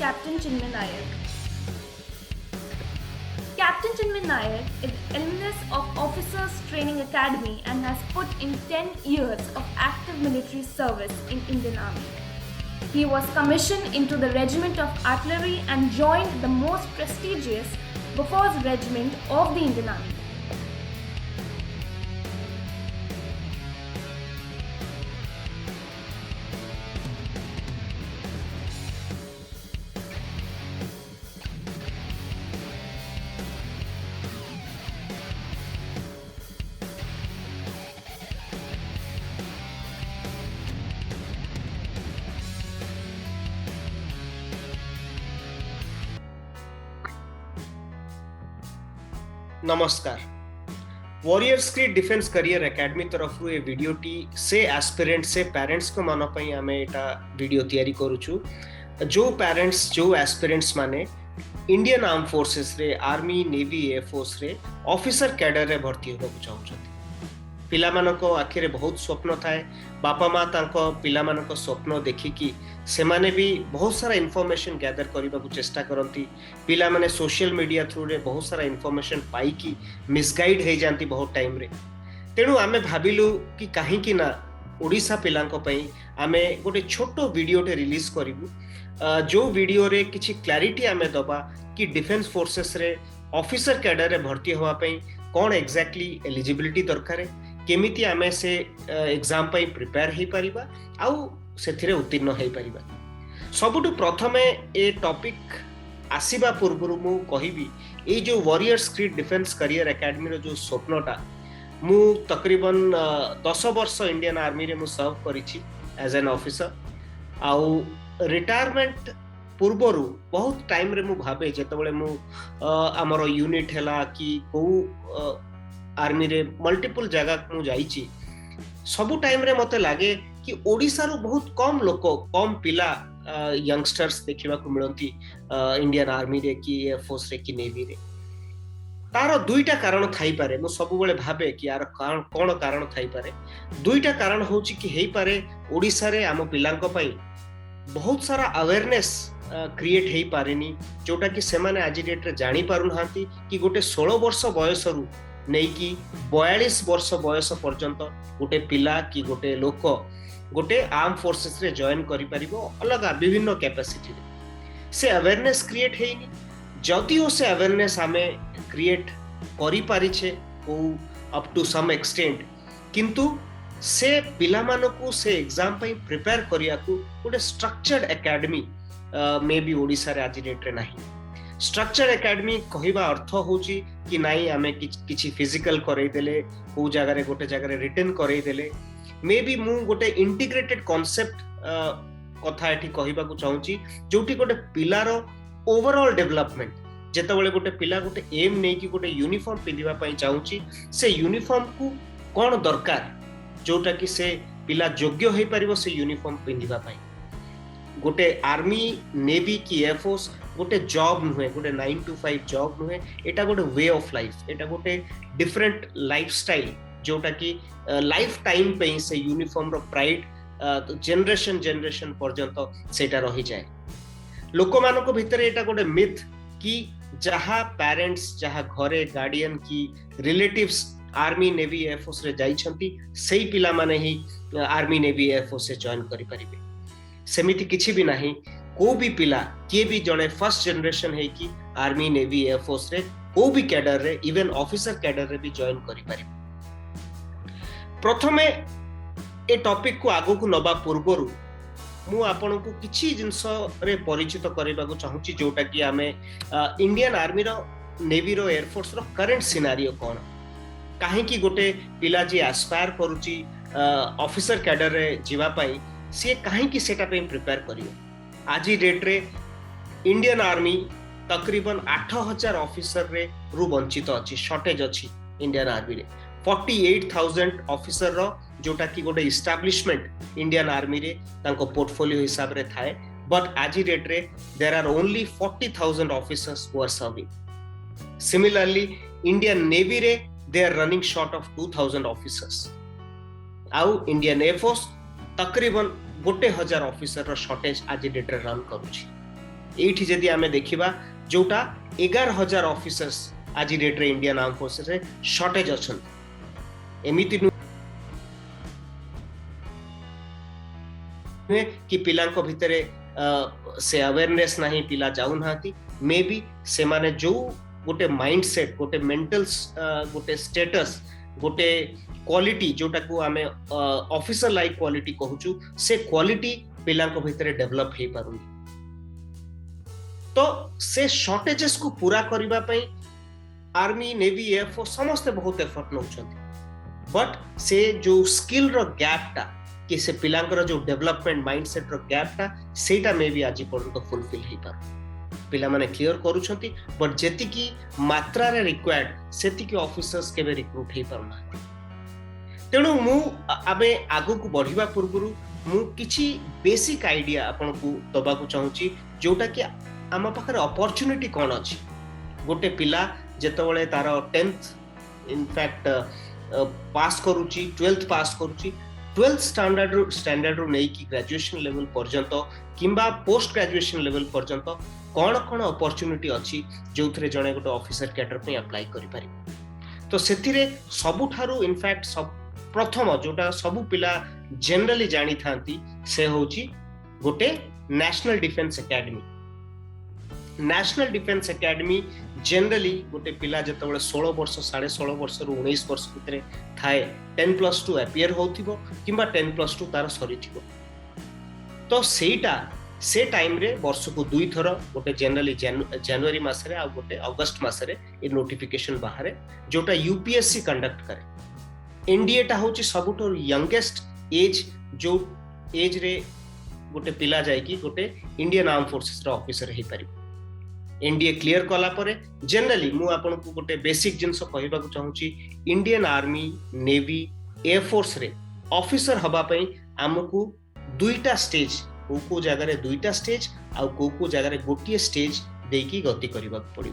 Captain Chinmay Nayak. Captain Chinmay Nayak is alumnus of Officers Training Academy and has put in 10 years of active military service in Indian Army. He was commissioned into the Regiment of Artillery and joined the most prestigious Bofors Regiment of the Indian Army. नमस्कार। Warriors creed defence career academy तरफ ए video T से aspirant से parents को मन पई आमे एटा video तैयारी करूछु। जो पेरेंट्स जो एस्पिरेंट्स माने इंडियन आर्म फोर्सेस रे आर्मी नेवी एयर फोर्स रे ऑफिसर कैडर रे भर्ती होबा चाहउछथि। पिला मानको आखिरे बहुत स्वप्न थाए। बापा माँ तांको पिला मानको स्वप्न देखिकी से माने भी बहुत सारा इन्फॉर्मेशन गैदर करने को चेष्टा करती। पिला माने सोशल मीडिया थ्रू रे बहुत सारा इन्फॉर्मेशन पाई की मिसगाइड हो जाती बहुत टाइम रे। तेणु आमे भाबिलु कि कहीं ना ओडिशा पिलांको पई आमे गोटे छोटो वीडियो टे रिलीज करिवु। जो वीडियो रे किछि क्लैरिटी आमे दबा कि डिफेंस फोर्सेस रे ऑफिसर कैडर रे भर्ती होवा पई कोन एग्जैक्टली एलिजिबिलिटी दरकार है, केमिति आमे से एग्जाम पई प्रिपेयर हे परिबा आउ सेथिरे उत्तीर्ण हो पारिबा। सबुठु प्रथमे ए टॉपिक आसीबा पूर्वरु मु कहिबी ए जो warriors creed defence career academy रो जो स्वप्नटा मु तकरीबन 10 वर्ष इंडियन आर्मी रे मु सर्व करिछि एज एन ऑफिसर। आउ रिटायरमेंट पूर्वरु बहुत टाइम रे मु भाबे जेतबेले मु हमर यूनिट हैला कि को आर्मी रे मल्टीपल जगह मु जाईछि, सबु टाइम रे मते लागे कि ओडिसा रो बहुत कम लोक कम पिला यंगस्टर्स देखिबा को मिलंती इंडियन आर्मी रे कि एयर फोर्स रे कि नेवी रे। तार दुईटा कारण थाई पारे। मु सब बेले भाबे कि यार कोन कारण थाई पारे। दुईटा कारण होची कि हेई पारे ओडिसा रे आम पिलांको पई बहुत सारा अवेयरनेस क्रिएट हेई पारेनी, जोटा कि से माने आज डेट रे जानि पारु नहांती कि गोटे 16 वर्ष बयस रु नै कि 42 वर्ष बयस पर्यंत गोटे पिला कि गोटे लोक गोटे आर्म फोर्सेस रे जॉइन करि परिबो अलग विभिन्न कैपेसिटी रे। से अवेयरनेस क्रिएट हेइनी। जदिओ से अवेयरनेस आमे क्रिएट करि पारिछे को अप टू सम एक्सटेंट, किंतु से पिला मानको से एग्जाम पई प्रिपेयर करिया को गोटे structured academy may be Odisha रे आज डेट रे नाही। स्ट्रक्चर्ड एकेडमी कहिबा अर्थ होची कि नाही आमे किछि फिजिकल करई देले को जगह रे गोटे जगह रे रिटन करई देले मे बी मु गोटे इंटीग्रेटेड कांसेप्ट कथा एठी कहिबा को चाहूची, जोठी गोटे पिलार ओवरऑल डेवलपमेंट जेतेबेले गोटे पिला गोटे एम नै कि गोटे यूनिफॉर्म पिंदिबा पई चाहूची, से यूनिफॉर्म को कोन दरकार जोटा कि से पिला योग्य होई परिबो से यूनिफॉर्म पिंदिबा पई। गोटे आर्मी नेवी की एयर फोर्स गोटे जॉब नुहे, गोटे 9 to 5 जॉब नुहे, एटा गोटे वे ऑफ लाइफ, एटा गोटे डिफरेंट लाइफस्टाइल जोटा कि लाइफ टाइम पे से यूनिफॉर्म रो प्राइड जनरेशन पर्यंत सेटा रही जाए। लोक मानको भितर एटा गोटे मिथ कि जहा पेरेंट्स जहा घरे गार्डियन की relatives army navy air force रे जाइछंती सेही पिला माने ही आर्मी नेवी एयर फोर्स से जॉइन करि परिबे। सेमिति किछि भी नाही। को भी पिला के भी जने फर्स्ट जनरेशन है कि आर्मी नेवी एयर फोर्स रे को भी कैडर रे इवन ऑफिसर कैडर रे भी जॉइन करि परिबे। प्रथमे ए टॉपिक को आगो को नबा पूर्वरु मु आपन को किछि जिंस रे परिचित करबा को चाहूची, जोटा कि आमे इंडियन आर्मी रो नेवी रो एयर फोर्स रो करंट सिनेरियो कोन, काहे कि गोटे पिला जे एस्पायर करूची ऑफिसर कैडर रे जीवा पई से काहे कि सेटा पे प्रिपेयर करियो। आज डेट रे इंडियन आर्मी तकरीबन 8000 ऑफिसर रे रु वंचित अछि, शॉर्टेज अछि इंडियन आर्मी रे। 48,000 ऑफिसर रो जोटा कि गोटे एस्टैब्लिशमेंट इंडियन आर्मी रे तांको पोर्टफोलियो हिसाब रे थाए, बट आज डेट रे there are only 40,000 officers who are serving. Similarly Indian navy रे they are running short of 2000 officers. आउ इंडियन एयर फोर्स तकरीबन 1000 ऑफिसर रो शॉर्टेज आज डेट रे रन करूची। एठी जदि आमे देखिबा जोटा 11,000 ऑफिसर्स आज डेट रे इंडियन आर्म फोर्सेस रे शॉर्टेज अछन एमिति नुहे कि पिलांको भितरे से अवेयरनेस नहीं पिला जाऊ नाती मे बी से माने जो गोटे माइंडसेट गोटे मेंटल गोटे स्टेटस गोटे क्वालिटी जोटा को आमे ऑफिसर लाइक क्वालिटी कहूचु से क्वालिटी पिलांको भितरे डेवलप हे पारुनी तो से शॉर्टेजेस को पूरा करिबा पई आर्मी नेवी एयरफोर्स समस्त बहुत एफर्ट नउछंती बट से जो स्किल रो गैप टा कि से पिलांकर जो डेवलपमेंट माइंडसेट रो गैप टा सेटा मे भी आज पर्यंत फुलफिल हे पार पिला माने क्लियर करूछंती बट जेति की मात्रा रे रिक्वायर्ड सेति की ऑफिसर्स केबे रिक्रूट हे पारना तेणु मु आबे आगु को बढ़िबा पूर्वरु मु किछि बेसिक आइडिया आपन को दबा को चाहूची जोटा कि आम पाखरे अपॉर्चुनिटी कोन अछि गोटे पिला जेतबळे तार 10th इनफैक्ट पास करूची 12th पास करूची 12th स्टैंडर्ड रो नै कि ग्रेजुएशन लेवल पर्यंत किंबा पोस्ट ग्रेजुएशन लेवल पर्यंत कोन कोन अपॉर्चुनिटी अछि जोथरे जणे गोटे ऑफिसर कैडर पे अप्लाई करि पारि तो सेथिरे सबुठारु इनफैक्ट सब प्रथम जोटा सबु पिला जनरली जानी थांती से होची गोटे नेशनल डिफेंस एकेडमी जनरली गोटे पिला जतबळे 16 वर्ष 16.5 वर्ष रु 19 वर्ष भितरे थाए 10+2 अपियर होथिबो किंबा 10+2 तार सरीथिबो तो सेटा से टाइम रे वर्ष को 2 थर गोटे जनरली जनवरी मासरे आ गोटे अगस्त मासरे ए नोटिफिकेशन बाहरे जोटा यूपीएससी कंडक्ट करे एनडीए टा होची सबुठो यंगेस्ट एज जो एज रे गोटे पिला जाय कि गोटे इंडियन आर्म फोर्सेस रा ऑफिसर हे पारि एनडीए क्लियर कला परे जनरली मु आपन को गोटे बेसिक जिंस कहबा को चाहूची इंडियन आर्मी नेवी एयरफोर्स रे ऑफिसर हबा पई हमकु दुईटा स्टेज को जगह रे दुईटा स्टेज आ को जगह रे गोटिए स्टेज देकी गति करबा पड़ी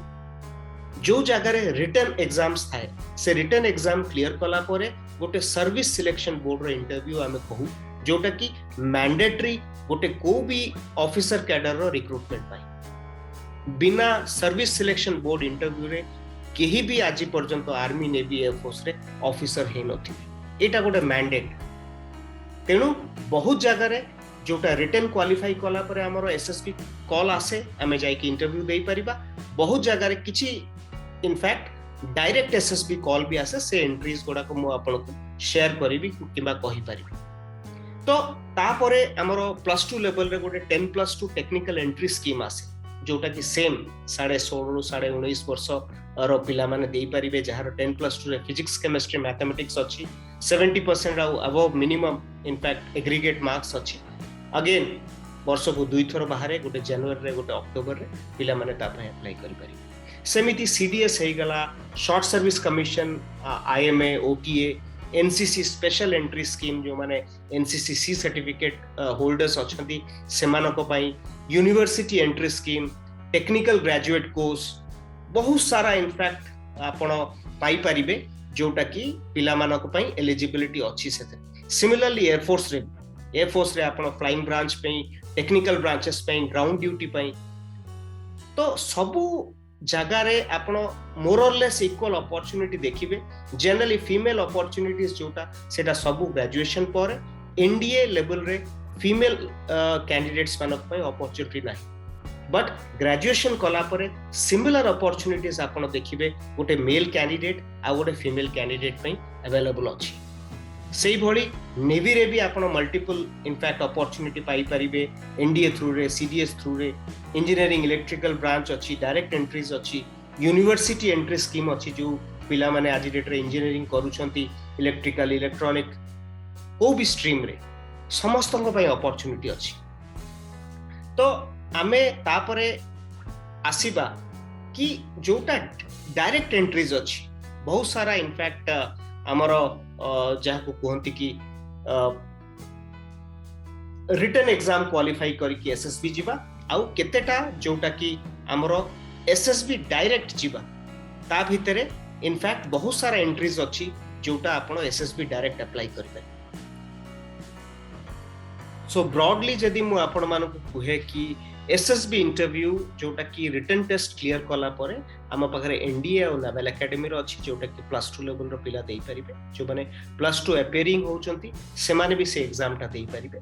जो जगह रे रिटन एग्जाम्स थाए से रिटन एग्जाम क्लियर कला परे गोटे सर्विस सिलेक्शन बोर्ड रे इंटरव्यू आमे कहू जोटा कि मैंडेटरी गोटे को भी ऑफिसर कैडर रो रिक्रूटमेंट पाई बिना सर्विस सिलेक्शन बोर्ड इंटरव्यू रे केही भी आज पर्यंत आर्मी नेवी एयरफोर्स रे ऑफिसर हे नथि एटा गोटे मैंडेट तेनु बहुत जगह रे जोटा रिटन क्वालिफाई कला परे हमरो एसएसबी कॉल आसे हमें जाय कि इंटरव्यू देई परिबा बहुत जगह रे किछि इनफैक्ट डायरेक्ट एसएसबी कॉल भी आसे से एंट्रीज गोडा को मु आपन को शेयर करिवि किबा कहि परिबि तो ता परे हमरो +2 लेवल रे गोटे 10+2 टेक्निकल एंट्री स्कीम आसे जोटा कि सेम 16.5 रु 19.5 वर्ष रो पिला माने देई परिबे जहार 10+2 रे फिजिक्स केमिस्ट्री मैथमेटिक्स अछि 70% above minimum in fact aggregate marks अछि अगेन वर्ष को 2 थर बाहर गोटे जनवरी रे गोटे अक्टोबर रे पिला माने ता पय अप्लाई करि परिबे सेमिति सीडीएस हे गला short service commission IMA OTA NCC special entry scheme जो माने एनसीसी सी सर्टिफिकेट होल्डर्स अछंती सेमानको पई university entry scheme technical graduate course बहुत सारा इनफैक्ट आपण पाई परिबे जोटा कि पिला मानको पई एलिजिबिलिटी अछि सेते सिमिलरली एयरफोर्स रे आपण फ्लाइंग ब्रांच पे टेक्निकल ब्रांचेस पे ग्राउंड ड्यूटी पे तो सबु जगह रे आपण more or less equal opportunity देखिबे जनरली फीमेल अपॉर्चुनिटीज जोटा सेटा सबु ग्रेजुएशन पर एनडीए लेवल रे फीमेल कैंडिडेट्स मानक पय अपॉर्चुनिटी नाही बट ग्रेजुएशन कला परे सिमिलर अपॉर्चुनिटीज आपण देखिबे गोटे मेल कैंडिडेट आ गोटे फीमेल कैंडिडेट पय अवेलेबल अछि सेही भली नेवी रे भी आपण मल्टीपल इनफैक्ट अपॉर्चुनिटी पाई परिबे एनडीए थ्रू रे सीडीएस थ्रू रे इंजीनियरिंग इलेक्ट्रिकल ब्रांच अछि डायरेक्ट एंट्रीज अछि यूनिवर्सिटी एंट्री स्कीम अछि जो पिला माने आज डेट रे इंजीनियरिंग करूछंती इलेक्ट्रिकल इलेक्ट्रॉनिक को भी स्ट्रीम रे समस्तन पय अपॉर्चुनिटी अछि तो आमे तापरे आसीबा कि जोटा डायरेक्ट एंट्रीज अछि बहुत सारा इनफैक्ट हमर जहाँ को कहती कि रिटन एग्जाम क्वालिफाई करके एसएसबी जीवा आउ केतेटा जोटा कि हमर एसएसबी डायरेक्ट जीवा ता भितरे इनफैक्ट बहुत सारा एंट्रीज अछि जोटा आपण एसएसबी डायरेक्ट अप्लाई करिबे सो ब्रॉडली जदी मु आपण मानको कहे कि एसएसबी इंटरव्यू जोटा कि रिटन टेस्ट क्लियर कला परे आम पाखे एनडीए और नावल एकेडमी अच्छी जोटा कि +2 लेवल रो पिला देई परिबे जो माने +2 अपियरिंग होचंती से माने भी से एग्जाम टा देई परिबे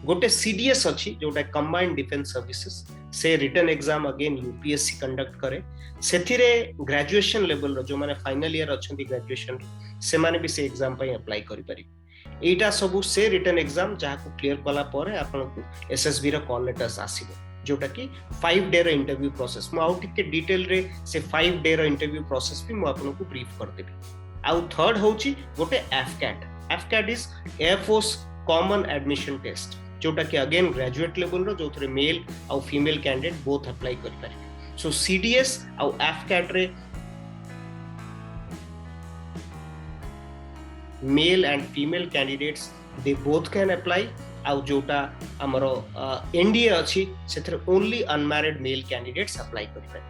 गोटे सीडीएस अच्छी जोटा कंबाइंड डिफेंस सर्विसेज से written exam again UPSC conduct करे सेथिरे ग्रेजुएशन लेवल रो जो माने फाइनल ईयर अच्छंती ग्रेजुएशन से माने भी से एग्जाम पई अप्लाई करि परिबे एटा सबु से रिटन एग्जाम जहा को क्लियर कला परे आपन को एसएसबी रो कॉल लेटर्स आसीबो जोटा कि 5 डे रो इंटरव्यू प्रोसेस मु आउट के डिटेल रे से 5 डे रो इंटरव्यू प्रोसेस भी मु आपन को ब्रीफ कर देबी आउ थर्ड होची गोटे AFCAT is air force common admission test जोटा कि अगेन ग्रेजुएट लेवल रो जो थरे मेल आउ फीमेल कैंडिडेट बोथ अप्लाई करि पारे सो सीडीएस आउ एफकैट रे male and female candidates they both can apply आउ जोटा हमरो एनडीए अछि सेथरे only unmarried male candidates apply करि पारे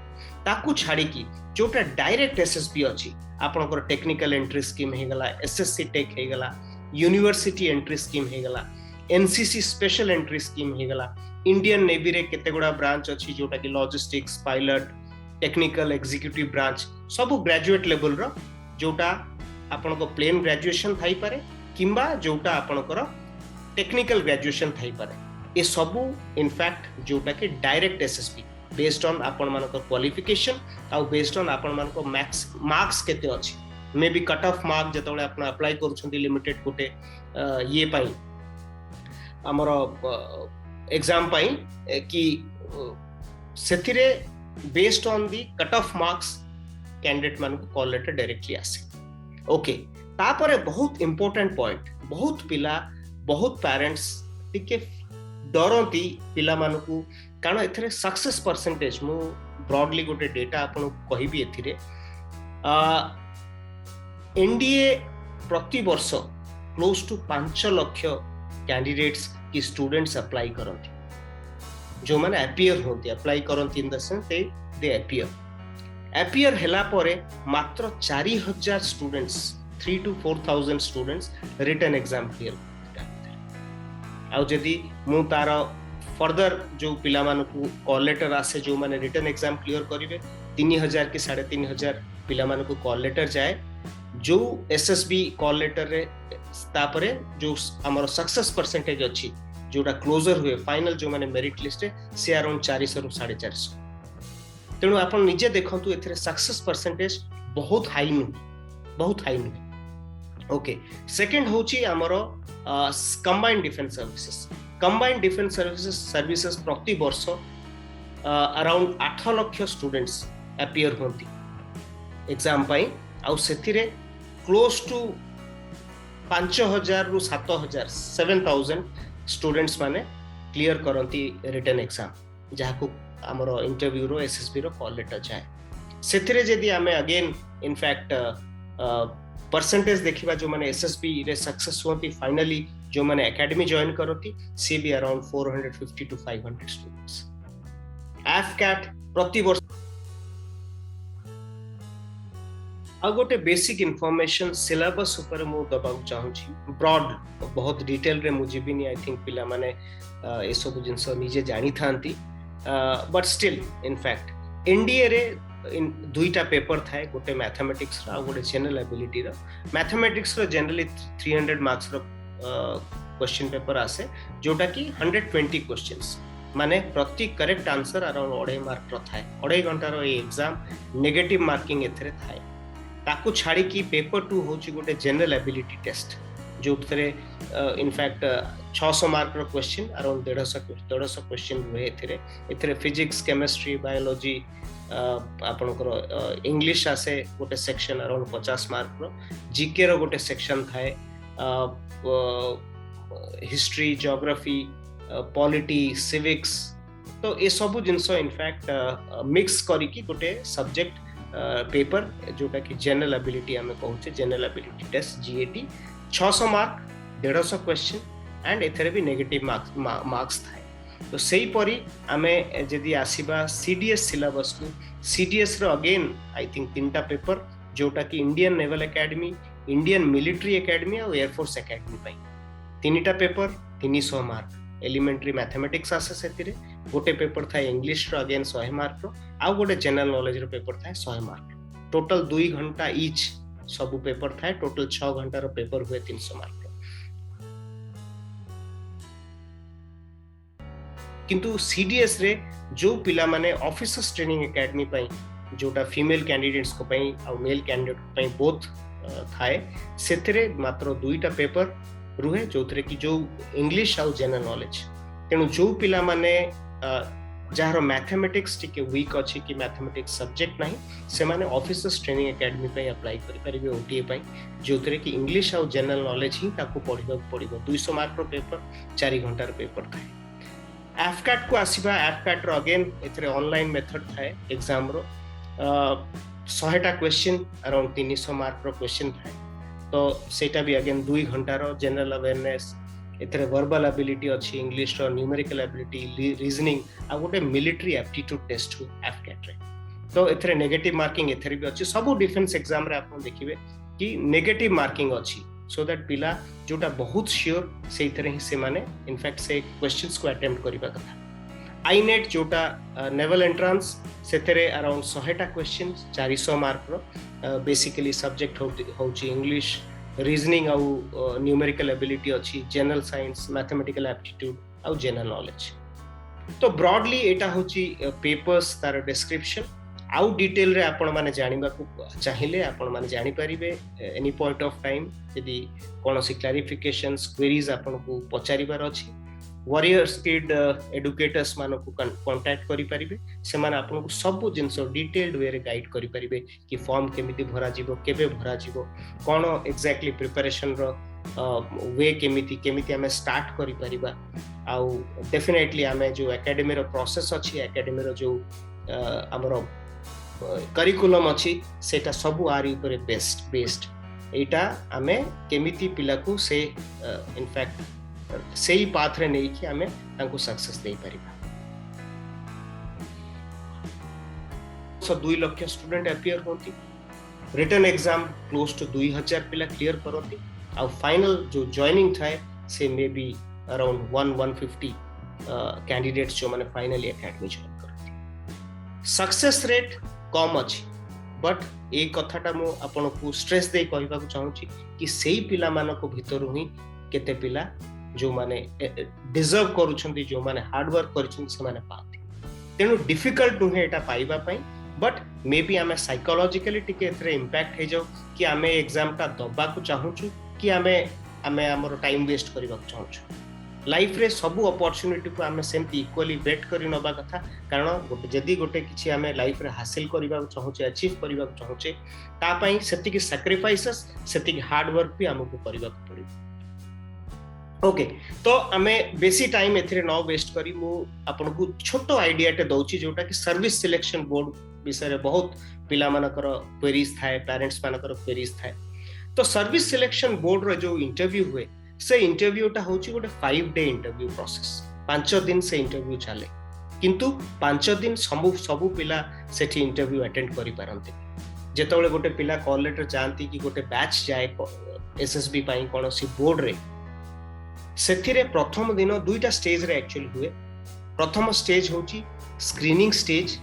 ताकू छाडी की जोटा डायरेक्ट एसएसबी अछि आपनकर टेक्निकल एंट्री स्कीम हे गला एसएससी टेक हे गला यूनिवर्सिटी एंट्री स्कीम हे गला एनसीसी स्पेशल एंट्री स्कीम हे गला इंडियन नेवी रे केते गुडा ब्रांच अछि जोटा कि logistics pilot technical executive branch सब ग्रेजुएट लेवल रो जोटा आपनको प्लेन ग्रेजुएशन थाई पारे किंबा जोटा आपनकर टेक्निकल ग्रेजुएशन थाई पारे ए सबु इनफैक्ट जोटा कि डायरेक्ट एसएसबी बेस्ड ऑन आपण मानकर क्वालिफिकेशन आउ बेस्ड ऑन आपण मानकर मार्क्स केते अछि may be cut off mark जतबे आपण अप्लाई करूछंती लिमिटेड गोटे ये पाई हमरो एग्जाम पाई कि सेथिरे based on the cut off marks candidate मान को कॉल लेटर डायरेक्टली आसे ओके तापरे बहुत इंपोर्टेंट पॉइंट बहुत पिला बहुत पेरेंट्स टिके डरती पिला मानकू कारण एथरे सक्सेस परसेंटेज मु ब्रॉडली गोटे डेटा आपन कहिबी एथिरे एनडीए प्रति वर्ष क्लोज टू 5 लाख कैंडिडेट्स की स्टूडेंट्स अप्लाई करंती जो माने अपीयर होती अप्लाई करंती in the sense they appear हेला परे मात्र 4000 students 3 to 4000 students written exam clear आउ जदि मु तार फर्दर जो पिला मानकू कॉल लेटर आसे जो माने रिटन एग्जाम क्लियर करिवे 3000 कि 3500 पिला मानकू कॉल लेटर जाए जो एसएसबी कॉल लेटर रे तापरे जो हमर सक्सेस परसेंटेज अछि जोटा क्लोजर हुए फाइनल जो माने मेरिट लिस्ट से अराउंड 400 रु 450 तेणु आपण निजे देखंतु एथरे सक्सेस परसेंटेज बहुत हाई नु ओके सेकंड होची हमरो कंबाइंड डिफेंस सर्विसेज प्रति वर्ष अराउंड 8 लाख स्टूडेंट्स अपीयर होती एग्जाम पाई आउ सेथिरे क्लोज टू 5000 रु 7000 स्टूडेंट्स माने क्लियर करंती रिटन एग्जाम जहा को हमरो इंटरव्यू रो एसएसबी रो कॉल लेटर जाए सेथिरे जदी हमें अगेन इनफैक्ट परसेंटेज देखिबा जो माने एसएसबी रे सक्सेस होती फाइनली जो माने एकेडमी जॉइन करती सी बी अराउंड 450 to 500 स्टूडेंट्स एफकैट प्रति वर्ष आ गोटे बेसिक इन्फॉर्मेशन सिलेबस ऊपर मु दबा चाहू छी ब्रॉड बहुत डिटेल रे मुझे भी नहीं आई थिंक पिला माने ए सब जिंस निजे जानी थांती बट स्टिल इनफैक्ट एनडीए रे इन दुईटा पेपर थाए गोटे मैथमेटिक्स रा गोटे जनरल एबिलिटी रा मैथमेटिक्स रो जनरली 300 मार्क्स रो क्वेश्चन पेपर आसे जोटा कि 120 क्वेश्चंस माने प्रति करेक्ट आंसर अराउंड 2.5 मार्क रो थाए 2.5 घंटा रो एग्जाम नेगेटिव मार्किंग एथरे थाए ताकू छाड़ी की पेपर 2 होची गोटे जनरल एबिलिटी टेस्ट जो थरे इनफैक्ट 600 मार्क रो क्वेश्चन अराउंड 150 क्वेश्चन हुए एथरे फिजिक्स केमिस्ट्री बायोलॉजी आपनकर इंग्लिश आसे गोटे सेक्शन अराउंड 50 मार्क रो जीके रो गोटे सेक्शन थाए हिस्ट्री ज्योग्राफी पॉलिटी सिविक्स तो ए सब जिंस इनफैक्ट मिक्स करी की गोटे सब्जेक्ट पेपर जोटा कि जनरल एबिलिटी हमें कहूचे general ability test GAT 600 mark 150 question and एथरे भी नेगेटिव मार्क्स थाए तो सही परी आमे जदी आसीबा सीडीएस सिलेबस को सीडीएस रो अगेन आई थिंक 3टा पेपर जोटा कि Indian naval academy Indian military academy और एयरफोर्स एकेडमी पाई 3टा पेपर 300 मार्क एलिमेंटरी मैथमेटिक्स आसे सेतिरे गोटे पेपर था इंग्लिश रो अगेन 100 मार्क रो आ गोटे जनरल नॉलेज रो पेपर था 100 मार्क टोटल 2 घंटा ईच सब पेपर था टोटल 6 घंटा रो पेपर हुए 300 मार्क रो किंतु सीडीएस रे जो पिला माने ऑफिसर्स ट्रेनिंग एकेडमी पई जोटा फीमेल कैंडिडेट्स को पई आ मेल कैंडिडेट को पई बोथ थाए सेतरे मात्र 2टा पेपर रुहे जोथरे कि जो इंग्लिश आ जनरल नॉलेज तेणु जो पिला माने जार मैथमेटिक्स टिके वीक अछि कि मैथमेटिक्स सब्जेक्ट नाही से माने ऑफिसर्स ट्रेनिंग एकेडमी पे अप्लाई करि परिबे ओटीए पे जोतरे कि इंग्लिश आ जनरल नॉलेज ही ताको पढिबा पडिबो 200 मार्क रो पेपर 4 घंटा रो पेपर थाए एफकैट को आसीबा एफकैट रो अगेन एथरे ऑनलाइन मेथड थाए एग्जाम रो 100टा क्वेश्चन अराउंड 300 मार्क रो क्वेश्चन थाए तो सेटा भी अगेन 2 घंटा रो जनरल अवेयरनेस एथरे वर्बल एबिलिटी अछि इंग्लिश रो न्यूमेरिकल एबिलिटी रीजनिंग आ गोटे मिलिटरी एप्टीट्यूड टेस्ट हो एफकैट रे तो एथरे नेगेटिव मार्किंग एथरे भी अछि सब डिफेंस एग्जाम रे आपण देखिबे कि नेगेटिव मार्किंग अछि सो दैट पिला जोटा बहुत श्योर सेइथरे ही से माने इनफैक्ट से क्वेश्चंस को अटेम्प्ट करिबा कथा आईनेट जोटा नेवल एंट्रांस सेथरे अराउंड 100टा क्वेश्चन 400 मार्क रो बेसिकली सब्जेक्ट होची इंग्लिश रीजनिंग आउ न्यूमेरिकल एबिलिटी अछि जनरल साइंस मैथमेटिकल एप्टीट्यूड आउ जनरल नॉलेज तो ब्रॉडली एटा होची पेपर्स तार डिस्क्रिप्शन आउ डिटेल रे आपण माने जानिबा को चाहिले आपण माने जानि परिबे एनी पॉइंट ऑफ टाइम यदि कोनोसी क्लैरिफिकेशंस क्वेरीज आपण को पचारिबार अछि वॉरियर्स किड एडुकेटर्स मान को कांटेक्ट करि परिबे से माने आपण को सब जिंस डिटेल्ड वे रे गाइड करि परिबे कि फॉर्म केमिति भरा जिवो केबे भरा जिवो कोन एग्जैक्टली प्रिपरेशन रो वे केमिति हमें स्टार्ट करि परिबा आउ डेफिनेटली हमें जो एकेडमी रो प्रोसेस अछि एकेडमी रो जो हमरो करिकुलम अछि सेटा सब आरी ऊपर बेस्ड एटा हमें केमिति पिला को से इनफैक्ट सही पाथ रे नै कि हमें तांको सक्सेस दे परिबा 2 लाख स्टूडेंट अपियर होती रिटन एग्जाम क्लोज टू 2000 पिला क्लियर करती आ फाइनल जो जॉइनिंग थाए से मे बी अराउंड 150 कैंडिडेट्स जो माने फाइनली एकेडमी जॉइन करती सक्सेस रेट कम अछि बट ए कथाटा मो आपन को स्ट्रेस दे कहबा को चाहू छी कि सेही पिला मानको भितर ही केते पिला जो माने डिजर्व करूछंती जो माने हार्ड वर्क करूछंती से माने पाती तेनु डिफिकल्ट नुहे एटा पाइबा पई बट मे बी हमें साइकोलॉजिकली टिके एथरे इंपैक्ट हे जाउ कि हमें एग्जाम टा दबा को चाहू छु कि हमें हमर टाइम वेस्ट करबा को चाहू छु लाइफ रे सब अपॉर्चुनिटी को हमें सेमती इक्वली वेट करि नबा कथा कारण गोटे जदी गोटे किछि हमें लाइफ रे हासिल करबा को चाहू छे अचीव करबा को चाहू छे ता पई सेति की सैक्रिफाइसेस सेति की हार्ड वर्क भी हमको करबा को पड़ी ओके तो हमें बेसी टाइम एथरे न वेस्ट करी मु आपन को छोटो आइडिया टे दउची जोटा कि सर्विस सिलेक्शन बोर्ड विषय रे बहुत पिला मानकर क्वेरीज थाए पेरेंट्स मानकर क्वेरीज थाए तो सर्विस सिलेक्शन बोर्ड रो जो इंटरव्यू हुए से इंटरव्यूटा होची गोटे 5 डे इंटरव्यू प्रोसेस 5 दिन से इंटरव्यू चले किंतु 5 दिन सब पिला सेठी इंटरव्यू अटेंड करि पारंते जेतबेले गोटे पिला कॉल लेटर जानती कि गोटे बैच जाए एसएसबी पाई कोनोसी बोर्ड रे सेथिरे प्रथम दिन 2टा स्टेज रे एक्चुअली हुए प्रथम स्टेज होची स्क्रीनिंग स्टेज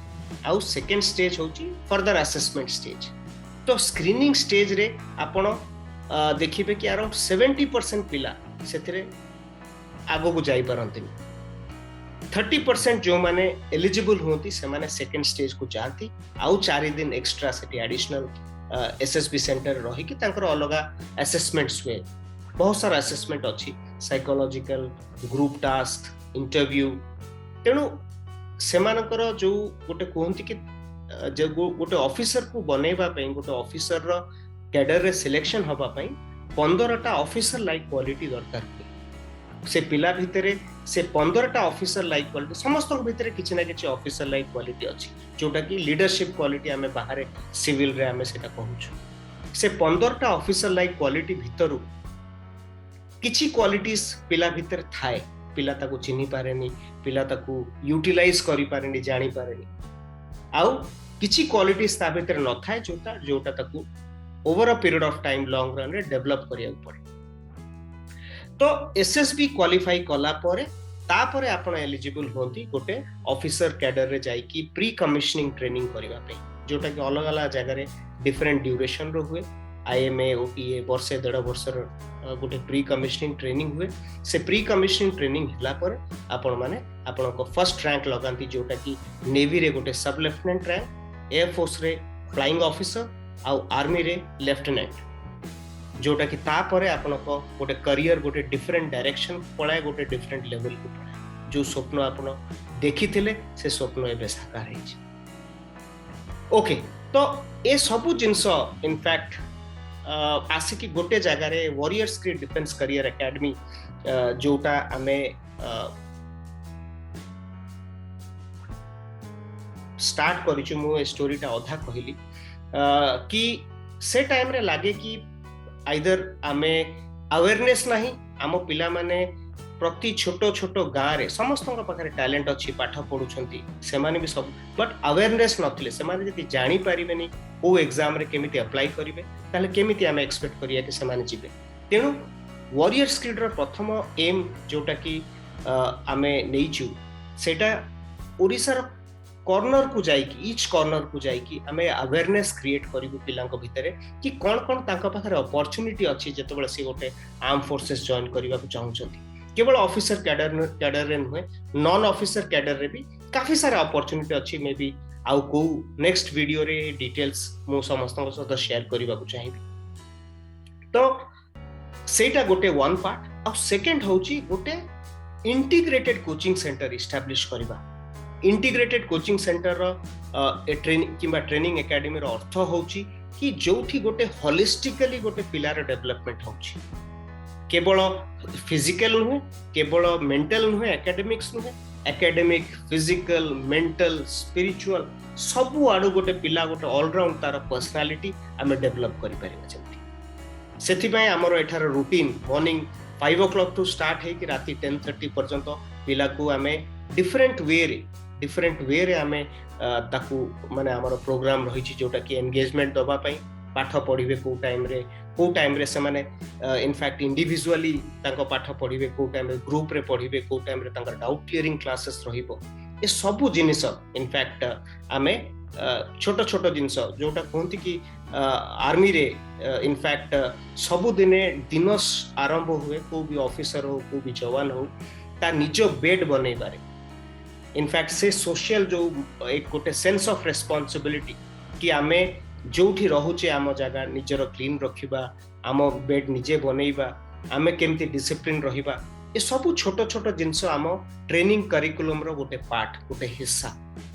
आउ सेकंड स्टेज होची फर्दर असेसमेंट स्टेज तो स्क्रीनिंग स्टेज रे आपण देखिबे कि अराउंड 70% पिला सेथिरे आगो को जाई परंतिनी 30% जो माने एलिजिबल होती से माने सेकंड स्टेज को जाती आउ 4 दिन एक्स्ट्रा सेठी एडिशनल एसएसबी सेंटर रही कि तांकर अलगा असेसमेंट्स हुए बहुत सारा असेसमेंट अछि साइकोलॉजिकल ग्रुप टास्क इंटरव्यू तेनु सेमानकर जो गोटे कोहंती कि जो गोटे ऑफिसर को बनेबा पई गोटे ऑफिसर रो कैडर रे सिलेक्शन हबा पई 15टा ऑफिसर लाइक क्वालिटी दरकार से पिला भितरे से 15टा ऑफिसर लाइक क्वालिटी समस्त भितरे किछि ना किछि ऑफिसर लाइक क्वालिटी अछि जोटा कि लीडरशिप क्वालिटी हमें बाहर सिविल रे हमें सेटा कहूछु से 15टा ऑफिसर लाइक क्वालिटी भितरु किछि क्वालिटीज पिला भितर थाए पिला ताको चिन्हि पारेनी पिला ताको यूटिलाइज करि पारेनी जानि पारेनी आउ किछि क्वालिटीज ता भितर न थाए जोटा ताको over a period of time long run रे डेवलप करिया पड़े तो एसएसबी क्वालिफाई कला परे तापरे आपण एलिजिबल होती गोटे ऑफिसर कैडर रे जाई की प्री कमिशनिंग ट्रेनिंग करबा पे, जोटा कि अलग अलग जगह रे डिफरेंट ड्यूरेशन रो हुए। आईएमए ओटीए वर्षे 1.5 वर्षर गोटे प्री कमिशनिंग ट्रेनिंग हुए। से प्री कमिशनिंग ट्रेनिंग हिला पर आपण माने आपण को फर्स्ट रैंक लगांती, जोटा कि नेवी रे गोटे सब लेफ्टिनेंट रैंक, एयर फोर्स रे फ्लाइंग ऑफिसर आउ आर्मी रे लेफ्टिनेंट, जोटा कि तापरे आपण को गोटे करियर गोटे डिफरेंट डायरेक्शन पळाए, गोटे डिफरेंट लेवल को पळाए। जो स्वप्न आपण देखि थिले से स्वप्न एबे साकार हेछि। ओके, तो ए सबु जिंस इनफैक्ट आसिकी गोटे जगह रे वॉरियर्स क्री डिफेंस करियर एकेडमी जोटा आमे स्टार्ट करिछु। मु ए स्टोरीटा अधा कहली कि से टाइम रे लागे कि आइदर आमे अवेयरनेस नहीं, आम पिला माने प्रति छोट छोट गाँव रे समस्त पाखे टैलेंट अच्छी, पाठ पढ़ुछंती सेमाने भी सब, बट अवेयरनेस नथिले। सेमाने जदि जानि पारिबेनी ओ एग्जाम रे केमिति अप्लाई करिवे, ताले केमिति आमे एक्सपेक्ट करिया कि सेमाने जिबे। तेणु वॉरियर्स क्रीड रो प्रथम एम जोटा कि आमे नेइछु सेटा ओडिसा रो कॉर्नर को जाइकी, ईच कॉर्नर को जाइकी आमे अवेयरनेस क्रिएट करिवु पिलांको भितरे कि कोन कोन तांको पाखरे अपॉर्चुनिटी अछि जेतबेले से गोटे आर्म फोर्सेस जॉइन करिवा को चाहुचंती। केवल ऑफिसर कैडर रे नुहे, नॉन ऑफिसर कैडर रे भी काफी सारा अपॉर्चुनिटी अछि। मे बी आउ को नेक्स्ट वीडियो रे डिटेल्स मो समस्त सहित शेयर करिवा को चाहिबी। तो सेटा गोटे वन पार्ट। आ सेकंड होची गोटे इंटीग्रेटेड कोचिंग सेंटर एस्टैब्लिश करिवा। इंटीग्रेटेड कोचिंग सेंटर ट्रेनिंग किंबा ट्रेनिंग एकेडमी रो अर्थ होची कि जोठी गोटे होलिस्टिकली गोटे पिलार डेवलपमेंट होची। केवल फिजिकल नुहे, केवल मेंटल नुहे, एकेडमिक्स नुहे, एकेडमिक फिजिकल मेंटल स्पिरिचुअल सबु आडू गोटे पिला गोटे ऑलराउंड तार पर्सनालिटी आमे डेवलप करि परिबा। जेंति सेथि पय हमर एठार routine morning 5 o'clock to start है कि राती 10:30 पर्यंत पिला को आमे डिफरेंट वे रे आमे ताकू माने हमर प्रोग्राम रही छी, जोटा कि एंगेजमेंट दबा पई पाठ पढ़िबे को टाइम रे से माने इनफैक्ट इंडिविजुअली तांको पाठ पढ़िबे, को टाइम रे ग्रुप रे पढ़िबे, को टाइम रे तांकर डाउट क्लियरिंग क्लासेस रहिबो। ए सबु जिनिस इनफैक्ट आमे छोट छोट जिनिस जोटा कहंती कि आर्मी रे इनफैक्ट सबु दिने दिन आरंभ हुए, को भी ऑफिसर हो को भी जवान हो ता निजो बेड बनै बारे। इनफैक्ट से सोशल जो एक गोटे सेंस ऑफ रेस्पॉन्सिबिलिटी कि आमे जोठी रहुचे आम जगह निजर क्लीन रखिबा, आम बेड निजे बनैबा, आमे केमती डिसिप्लिन रहिबा, ए सबु छोट छोट जिंस आम ट्रेनिंग करिकुलम रो गोटे पार्ट, गोटे हिस्सा।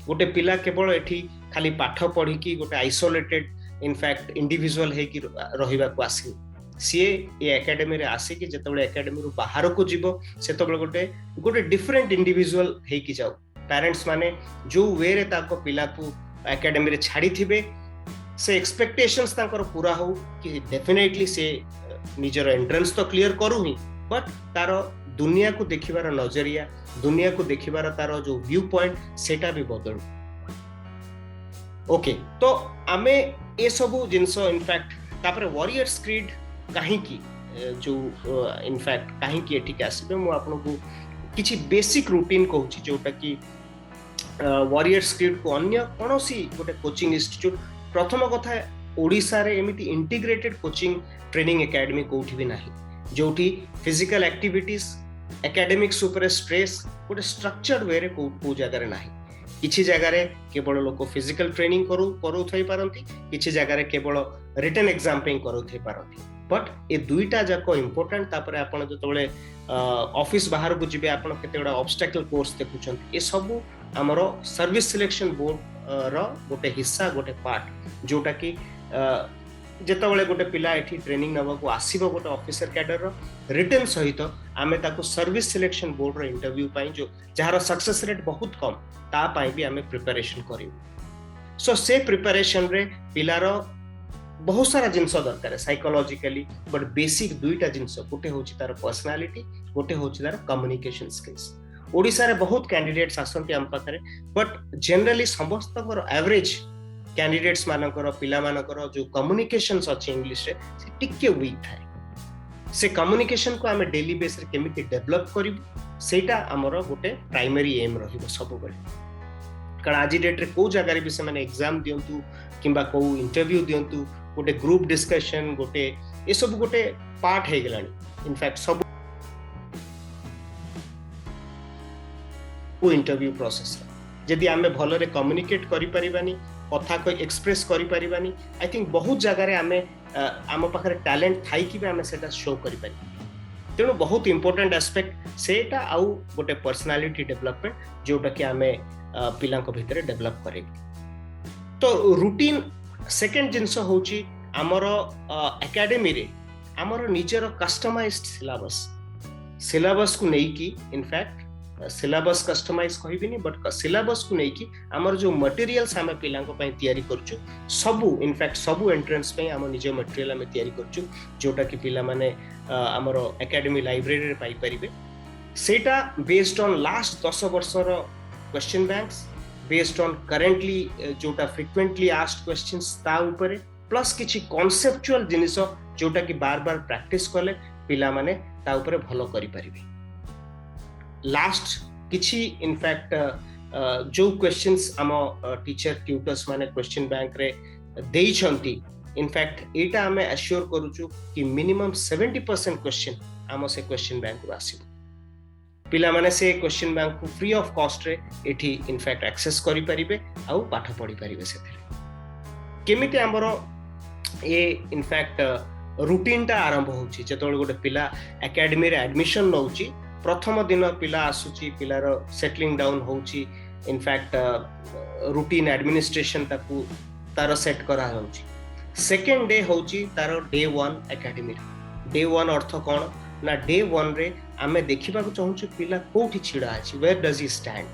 गोटे पिला केवल एठी खाली पाठ पढ़ी कि गोटे आइसोलेटेड इनफैक्ट इंडिविजुअल है कि रहिबा को आसी, सीए ए एकेडमी रे आसी कि जतबेले एकेडमी रो बाहर को जीवो सेतबेले गोटे डिफरेंट इंडिविजुअल है कि जाऊ। पेरेंट्स माने जो वे रे ताको पिला को एकेडमी रे छाड़ी थिबे से एक्सपेक्टेशंस तांकर पूरा हो कि डेफिनेटली से निजर एंट्रेंस तो क्लियर करू ही, बट तार दुनिया को देखिबार नजरिया, दुनिया को देखिबार तार जो व्यू पॉइंट सेटा भी बदल। ओके, तो आमे ए सबु जिंस इनफैक्ट तापर वॉरियर्स क्रीड काहे की जो इनफैक्ट काहे की एठी के आसीबे मु आपन को किछि बेसिक रूटीन कहूची, जोटा कि वॉरियर्स क्रीड को अन्य कोनोसी गोटे कोचिंग इंस्टीट्यूट प्रथम कथा ओडिसा रे एमिति इंटीग्रेटेड कोचिंग ट्रेनिंग एकेडमी कोठी भी नाही, जोठी फिजिकल एक्टिविटीज एकेडमिक्स ऊपर स्ट्रेस गोटे स्ट्रक्चर्ड वे रे को जगह रे नाही। किछि जगह रे केवल लोक फिजिकल ट्रेनिंग करू थई पारंती, किछि जगह रे केवल रिटन एग्जाम पे करू थई पारंती, बट ए दुईटा जाको इंपोर्टेंट। तापर आपण जतबेले ऑफिस बाहर को जिबे आपण केतेडा ऑब्स्टेकल कोर्स देखुछंती, ए सब हमरो सर्विस सिलेक्शन बोर्ड रो गोटे हिस्सा, गोटे पार्ट, जोटा कि जेतबेले गोटे पिला एठी ट्रेनिंग नबा को आसीबो गोटे ऑफिसर कैडर रो रिटन सहित आमे ताको सर्विस सिलेक्शन बोर्ड रो इंटरव्यू पाई जो जहार सक्सेस रेट बहुत कम ता पाई भी आमे प्रिपरेशन करिवो। सो से प्रिपरेशन रे पिलार बहुत सारा जिनस दरकार है साइकोलॉजिकली, बट बेसिक दुईटा जिनस, गोटे होची तार पर्सनालिटी, गोटे होची तार कम्युनिकेशन स्किल्स। ओडिसा रे बहुत कैंडिडेट्स आसंती हम पाखरे, बट जनरली समस्त एवरेज कैंडिडेट्स मानकर पिला मानकर जो कम्युनिकेशंस अछि इंग्लिश रे से टिके वीक थाए। से कम्युनिकेशन को आमे डेली बेस रे केमिति डेवलप करिवु सेटा हमर गोटे प्राइमरी एम रहिबो सब बेले कारण आज डेट रे को जगह रे भी से माने एग्जाम दियंतु किंबा को इंटरव्यू दियंतु गोटे ग्रुप डिस्कशन गोटे ए सब गोटे पार्ट हे गेलानी इनफैक्ट सब इंटरव्यू प्रोसेस जदि आमे भलो रे कम्युनिकेट करि परिबानी कथा को एक्सप्रेस करि परिबानी आई थिंक बहुत जगह रे आमे आम पाखरे टैलेंट थाई कि आमे सेटा शो करि पारि तेणु बहुत इंपोर्टेंट एस्पेक्ट सेटा आउ गोटे पर्सनालिटी डेवलपमेंट जोटा कि आमे पिलांको भितरे डेवलप करे तो रूटीन सेकंड जिंस होची हमर एकेडमी रे हमर निजर कस्टमाइज्ड सिलेबस को नै कि इनफैक्ट सिलेबस कस्टमाइज कहबिनी बट सिलेबस को नै कि हमर जो मटेरियल्स हमें पिलांको पय तयारी करछु सबु इनफैक्ट सबु एंट्रेंस पय हम निज मटेरियल हमें तयारी करछु जोटा कि पिला माने हमर एकेडमी लाइब्रेरी रे पाई परिबे सेटा बेस्ड ऑन लास्ट 10 वर्षर question banks based on currently जोटा फ्रिक्वेंटली आस्क्ड क्वेश्चंस ता ऊपर प्लस किछि कॉन्सेप्चुअल जिनिस जोटा कि बार बार प्रैक्टिस करले पिला माने ता ऊपर भलो करि परिबे लास्ट किछि इनफैक्ट जो क्वेश्चंस आम टीचर ट्यूटर्स माने क्वेश्चन बैंक रे देई छंती इनफैक्ट एटा हमें एश्योर करूछु कि मिनिमम 70% क्वेश्चन आम से क्वेश्चन बैंक रो आसीबो पिला माने से क्वेश्चन बैंक को फ्री ऑफ कॉस्ट रे एठी इनफैक्ट एक्सेस करि परिबे आ पाठ पढी परिबे सेथे केमिति हमरो ए इनफैक्ट रूटीन ता आरंभ होची जेतोल गोटे पिला एकेडमी रे एडमिशन नउची प्रथम दिन पिला आसुची पिलार सेटलिंग डाउन होची इनफैक्ट रूटीन एडमिनिस्ट्रेशन ताकू तार सेट करा होची सेकंड डे होची तार डे 1 एकेडमी डे 1 अर्थ कोन ना डे 1 रे आमे देखिबा को चाहूछु पिला कोठी छिडा अछि वेयर डज ही स्टैंड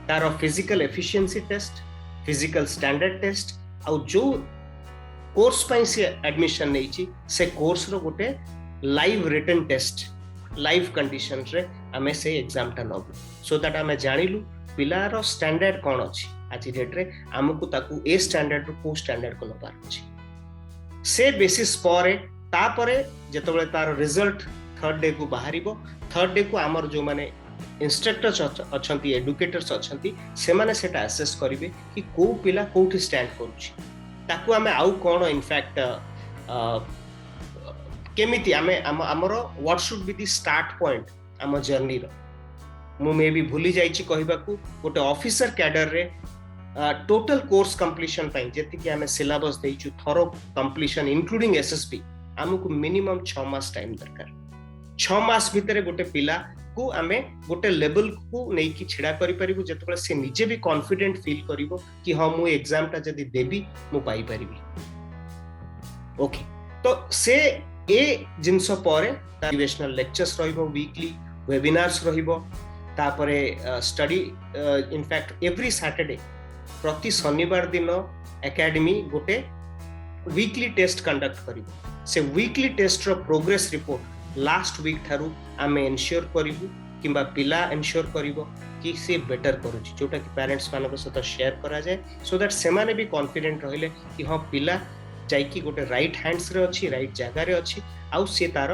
तार physical efficiency test physical standard test आ जो कोर्स पय से एडमिशन नैची से कोर्स रो गोटे live written test live condition रे हमें से एग्जाम टा नबु सो दैट हमें जानिलु पिलार स्टैंडर्ड कोन अछि आज डेट रे हमकु ताकू ए स्टैंडर्ड रो को स्टैंडर्ड को लबार अछि से बेसिस परे ता परे जेतबेले तार रिजल्ट थर्ड डे को बाहरिबो थर्ड डे को हमर जो माने इंस्ट्रक्टर्स अछंती एडुकेटर्स अछंती से माने सेटा असेस करिवे कि को पिला कोठी स्टैंड करूछि ताकू हमें आउ कोन इनफैक्ट केमिति आमर what should be the start point आम जर्नी रो मु मे भी भूली जाइछि कहबाकू गोटे ऑफिसर कैडर रे टोटल कोर्स कंप्लीशन पय जेति कि हमें सिलेबस देइछु थरो कंप्लीशन इंक्लूडिंग एसएसपी हमकु मिनिमम 6 मास टाइम दरकार 6 मास भितरे गोटे पिला को हमें गोटे लेवल को नै कि छिडा करि परिबु जेतबे से निजे भी कॉन्फिडेंट फील करिवो कि हां मु एग्जाम टा जदी देबी मु पाई परिबी ओके तो से ए जिनस परे मोटिवेशनल लेक्चर्स रहिबो वीकली वेबिनार्स रहिबो तापरे स्टडी इनफैक्ट एवरी सैटरडे प्रति शनिवार दिन एकेडमी गोटे वीकली टेस्ट कंडक्ट करिबो से वीकली टेस्ट रो प्रोग्रेस रिपोर्ट लास्ट वीक थारु आमे एन्श्योर करिबु किंबा पिला एन्श्योर करिबो कि से बेटर करूची जोटा कि पेरेंट्स मानको सहित शेयर करा जाय सो दैट से माने भी कॉन्फिडेंट रहिले कि हां पिला जाइकी गोटे राइट हैंड्स रे अछि राइट जगह रे अछि आउ से तार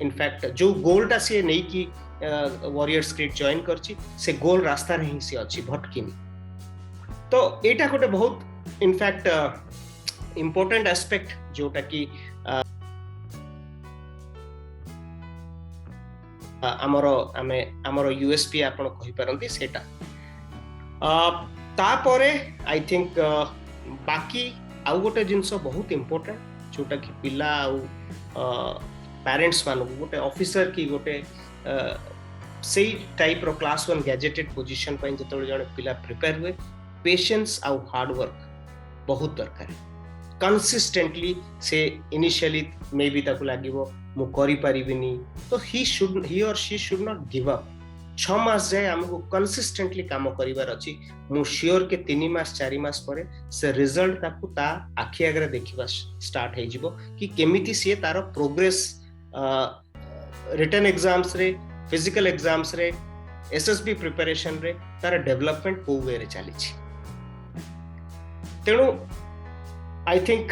इनफैक्ट जो गोलटा से नै कि वॉरियर स्क्रिप्ट जॉइन करछि से गोल रास्ता रे ही से अछि भटकिनी तो एटा गोटे बहुत इनफैक्ट इंपोर्टेंट एस्पेक्ट जोटा कि आमर यूएसपी आपण कहि परंती सेटा ता परे आई थिंक बाकी आउ गोटे जिनस बहुत इंपोर्टेंट जोटा कि पिला आउ पेरेंट्स मान गोटे ऑफिसर की गोटे सेही टाइप रो क्लास 1 गैजेटेड पोजीशन पय जतबे जने पिला प्रिपेयर हुए पेशेंस आउ हार्ड वर्क बहुत दरकार है कंसिस्टेंटली से इनिशियली मे बी ताकू लागिवो मु करि परिबिनी तो ही और she should not give up 6 मास जाए हमको कंसिस्टेंटली काम करिवार अछि मु श्योर के 3 मास 4 मास परे से रिजल्ट ताकू ता आखि आगरे देखिबा स्टार्ट हे जिवो कि केमिति से तार प्रोग्रेस रिटन एग्जाम्स रे फिजिकल एग्जाम्स रे एसएसबी प्रिपरेशन रे तार डेवलपमेंट को वे रे चली छी तेणु I think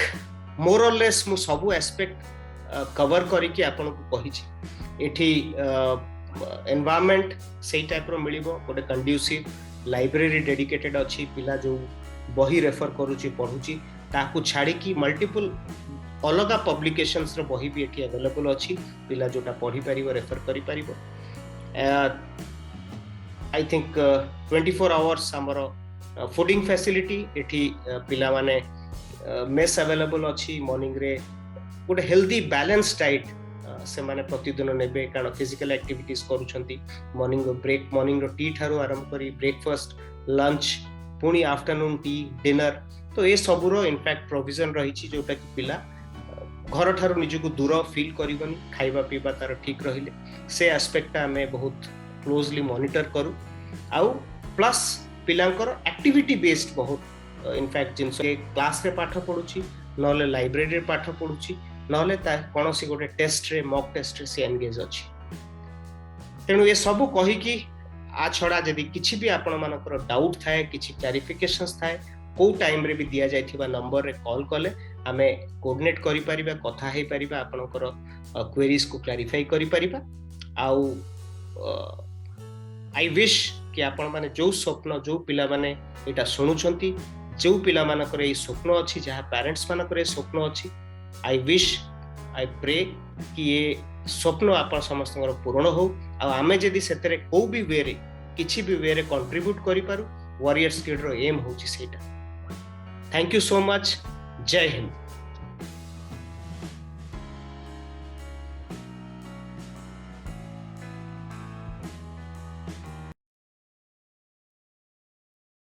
more or less मु सबु एस्पेक्ट कवर करिकी आपन को कहिछि एठी एनवायरनमेंट सेही टाइप रो मिलिबो गोटे कंड्यूसिव लाइब्रेरी डेडिकेटेड अछि पिला जो बही रेफर करूची पढुची ताकू छाड़ी की मल्टीपल अलग पब्लिकेशंस रो बही भी एठी अवेलेबल अछि पिला जोटा पढी परिबो रेफर करि परिबो आई थिंक 24 आवर्स हमरो फूडिंग फैसिलिटी एठी पिला माने मेस अवेलेबल अछि मॉर्निंग रे गोटे हेल्दी बैलेंस डाइट से माने प्रतिदिन नेबे कारण फिजिकल एक्टिविटीज करूछंती मॉर्निंग ब्रेक मॉर्निंग रो टी ठारो आरंभ करी ब्रेकफास्ट लंच पुणी आफ्टरनून टी डिनर तो ये सबुरो इनफैक्ट प्रोविजन रही जोटा कि पिला घर ठारो निजको दूर फील करिवनी खाइबा पीबा तार ठीक रहिले से एस्पेक्ट आमे बहुत क्लोजली मॉनिटर करू आउ प्लस पिलांकर एक्टिविटी बेस्ड बहुत इनफैक्ट जिनस क्लास रे पाठ पढुची नले लाइब्रेरी रे पाठ पढुची नले ता कोनोसी गोटे टेस्ट रे मॉक टेस्ट रे से एंगेज अछि तेनु ये सब कहि कि आ छड़ा जदि किछि भी आपण मानकर डाउट थाए किछि क्लैरिफिकेशंस थाए को टाइम रे भी दिया जाइथिबा नंबर रे कॉल कले आमे कोऑर्डिनेट करि परिबा कथा हे परिबा आपनकर क्वेरीज को क्लैरिफाई करि परिबा आउ आई विश कि आपण माने जो स्वप्न जो पिला माने एटा सुनुछंती जो पिला मानकर ए स्वप्न अछि जहा पेरेंट्स मानकर ए स्वप्न अछि आई विश आई प्रे कि ये स्वप्न आपण समस्तଙ୍କର पूर्ण हो आ आमे जदि सेतरे को भी वे रे किछि भी वे रे कंट्रीब्यूट करि पारु वॉरियर्स किड रो एम होछि सेटा थैंक यू सो मच जय हिंद।